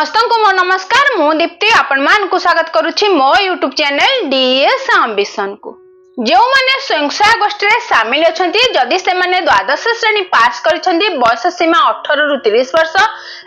समस्त को मो नमस्कार मु दीप्ति आपण मान को स्वागत करूछि मो यूट्यूब चैनल डीएस एम्बिशन को। जो माने स्वयंसहायक गोष्ठी रे शामिल अछंती जदि से माने द्वादश श्रेणी पास करिसंती बयस सीमा 18 रु 30 वर्ष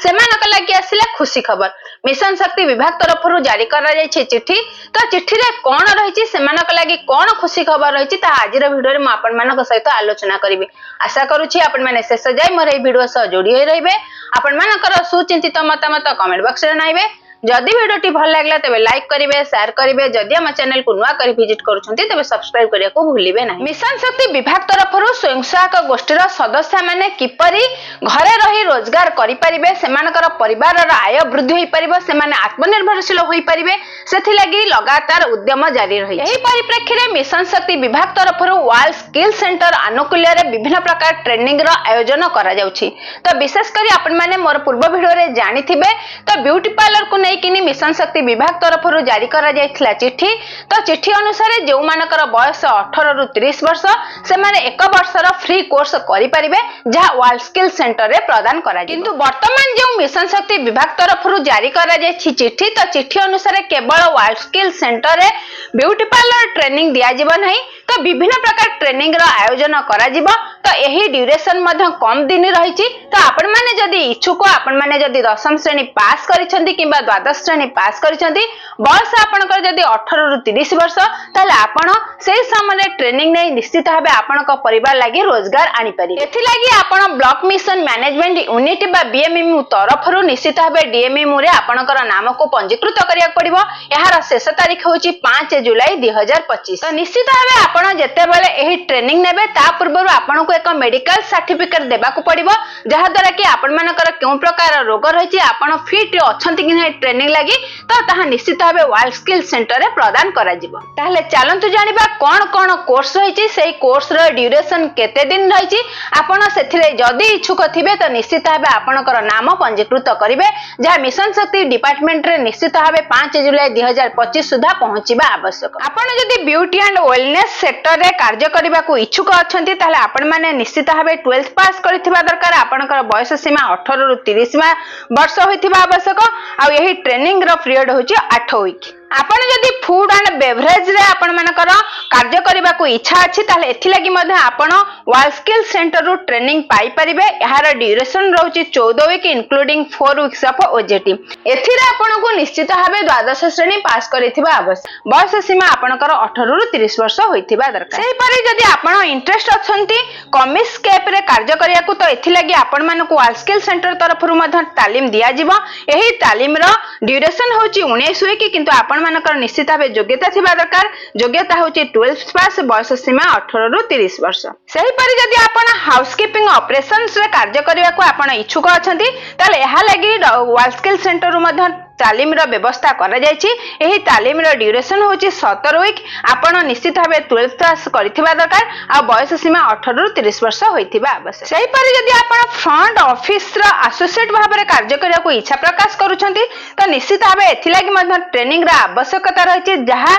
सेमानक लागि आसिला खुशी खबर। मिशन शक्ति विभाग तरफ जारी करा जायछि चिट्ठी। तो चिट्ठी रे कोन रहिछि सेमानक लागि कोन खुशी खबर रहिछि ता आजिर वीडियो रे म आपण मानक सहित आलोचना करिवे। आशा करूछि आपण माने शेष जाय मोर ए वीडियो सह जोडी होई रहिबे। आपण मानकर सुचिंतित मतामत कमेंट बॉक्स रे नाइबे। जदि वीडियोटी भल लागला तबे लाइक करिवे शेयर करिवे। जदि हम चैनल को नुआ करी विजिट करूछंती तबे सब्सक्राइब करिया को भूलिबे नाही। मिशन शक्ति विभाग तरफरु स्वयंसहायक गोष्ठीर सदस्य माने किपरि घरे रही रोजगार करि परिबे, सेमानकर परिवारर आय वृद्धि होई परिबो, सेमाने आत्मनिर्भरशील होई परिबे, सेथि लागि लगातार उद्यम जारी रही। एही परिप्रेक्षी रे मिशन शक्ति विभाग तरफरु वाल स्किल सेंटर आनुकूल्य रे विभिन्न प्रकार ट्रेनिंग रो आयोजन करा जाउछि। तो विशेष करी आपण माने मोर पूर्व वीडियो रे जानिथिबे तो ब्यूटी पार्लर को किनी मिशन शक्ति विभाग तरफरु जारी करा जायथिला चिट्ठी। तो चिट्ठी अनुसार जो मानकर बयस 18 रु 30 वर्ष से माने 1 वर्षर फ्री कोर्स करि परिबे जहा वाल स्किल सेंटर रे प्रदान करा। किंतु वर्तमान जो मिशन शक्ति विभाग तरफरु जारी करा जायछि चिट्ठी तो चिट्ठी अनुसार केवल वाल स्किल सेंटर रे ब्यूटी पार्लर ट्रेनिंग दिया जिवो नहीं। तो विभिन्न प्रकार ट्रेनिंग रो आयोजन करा जिवो। तो एही ड्यूरेशन मध्ये कम दिन रहिछि। तो आपण माने जदी इच्छुक आपण माने जदी 10म श्रेणी पास करिसंती किबा द्वादश श्रेणी पास करिसंती बयस आपनकर जदी 18 रु 30 वर्ष ताले आपण सेही समय ट्रेनिंग नै निश्चित भाबे आपनक परिवार लागि रोजगार आनी पारि। एथि लागि आपण ब्लॉक मिशन मैनेजमेंट यूनिट बा बीएमएमयू तरफरु निश्चित भाबे डीएमएमयू रे आपनकर नाम को पंजीकृत करिया पड़िबो। एहार शेष तारीख होची 5 जुलाई 2025। तो निश्चित भाबे आपण जते बेले एही ट्रेनिंग नेबे ता पूर्वरु आपनको एक मेडिकल सर्टिफिकेट देबा को पड़िबो जहा द्वारा कि आपण मानकर केउ प्रकार रोग रहिछि आपण फिट अछंती कि नै ट्रेनिंग लागि तो ताहा निश्चित भाबे वाल स्किल सेंटर रे प्रदान करा जिवो। ताहले चलंतु जानिबा कोन कोन कोर्स रहिछि सेही कोर्स रो ड्यूरेशन केते दिन रहिछि। आपण सेथिरे जदी इच्छुक थिबे तो निश्चित भाबे आपनकर नाम पंजीकृत करिवे जहा मिशन शक्ति डिपार्टमेंट रे निश्चित भाबे 5 जुलाई 2025 सुधा पहुंचीबा आवश्यक। आपण जदी ब्यूटी एंड वेलनेस सेक्टर रे कार्य करबा को इच्छुक अछंती ताहले आपण माने निश्चित भाबे 12th पास करिथिबा दरकार। आपनकर बयस सीमा 18 रु 30 वर्ष होइथिबा आवश्यक। आ एही ट्रेनिंग रो पीरियड होची 8 वीक। आपण जदी फूड एंड बेवरेज रे आपण मानकर कार्य करबा को इच्छा अछि ताले एथि लागि मध्ये आपण वाल स्किल सेंटर रो ट्रेनिंग पाई परिबे। एहार ड्यूरेशन रहउची 14 week including 4 weeks of OJT. एथि रे आपण को निश्चित भाबे द्वादश श्रेणी पास करिथिबा आवश्यक। बयस सीमा आपनकर 18 रु 30 वर्ष होइथिबा दरकार। सेही परि जदी आपण इंटरेस्ट अछंती कमिस कैप रे कार्य करिया को तो एथि लागि आपण मानको वाल स्किल सेंटर तरफरु मध्ये तालीम दिया जिवो। एही तालीम रो ड्यूरेशन होची 19 वीक किंतु आपण मानकर निश्चित भाबे योग्यता थिबा दरकार। योग्यता होची 12th पास बयस सीमा 18 रु 30 वर्ष। सेही परि जदी आपण हाउसकीपिंग ऑपरेशंस रे कार्य करिया को आपण इच्छुक अछंती ताले एहा लागि वाल स्किल सेंटर रु मध्ये तालीम रो व्यवस्था करा जायछि। एही तालीम रो ड्यूरेशन होची 17 वीक। आपण निश्चित भाबे 12th पास करिथिबा दरकार आ बयस सीमा 18 रु 30 वर्ष होइथिबा आवश्यक। सेही परि जदी आपण फ्रंट ऑफिस रो एसोसिएट भाबरे कार्य करिया को इच्छा प्रकाश करूछंती तो निश्चित भाबे एथि लागि मध्ये ट्रेनिंग रा आवश्यकता रहिछि जहा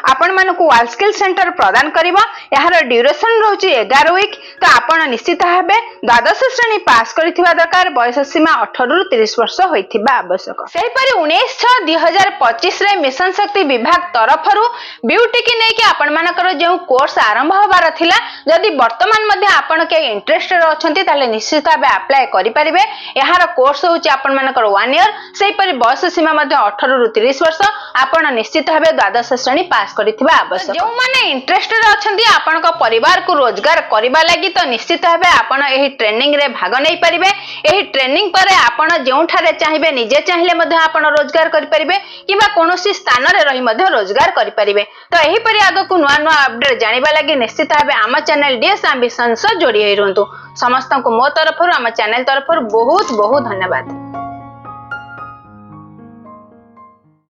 आपण मानको वाल स्किल सेंटर प्रदान करिवो। एहार ड्यूरेशन रहउछि 11 वीक। तो आपण निश्चित भाबे द्वादश श्रेणी पास करिथिबा दरकार। बयस सीमा 18 रु 30 वर्ष होइथिबा आवश्यक। सेही परि 19/6/2025 रे मिशन शक्ति विभाग तरफरु ब्यूटी की नै कि आपण मानकर जे कोर्स आरंभ होबार थिला जदी वर्तमान मध्ये आपण के इंटरेस्टेड अछंती ताले निश्चित भाबे अप्लाई करि परिबे। एहार कोर्स होची आपण मानकर 1 इयर। सेही परि बयस सीमा मध्ये 18 रु 30 वर्ष। आपण निश्चित भाबे द्वादश श्रेणी पास करिथिबा आवश्यक। जो माने इंटरेस्टेड अछंती आपण को परिवार को रोजगार करिबा लागि तो निश्चित भाबे आपण एही ट्रेनिंग रे भाग नै परिबे। एही ट्रेनिंग परे आपण जेउठारे चाहिबे निजे चाहिले मध्ये आपण रोजगार करि परिबे किबा कोनोसी स्थान रे रही मध्ये रोजगार करि परिबे। तो एही परि आगो को नुवा नुवा अपडेट जानिबा लागि निश्चित भाबे आम चैनल डीएस एम्बिशन से जोड़ी होई रहंतु। समस्त को मो तरफरु आम चैनल तरफरु बहुत बहुत धन्यवाद।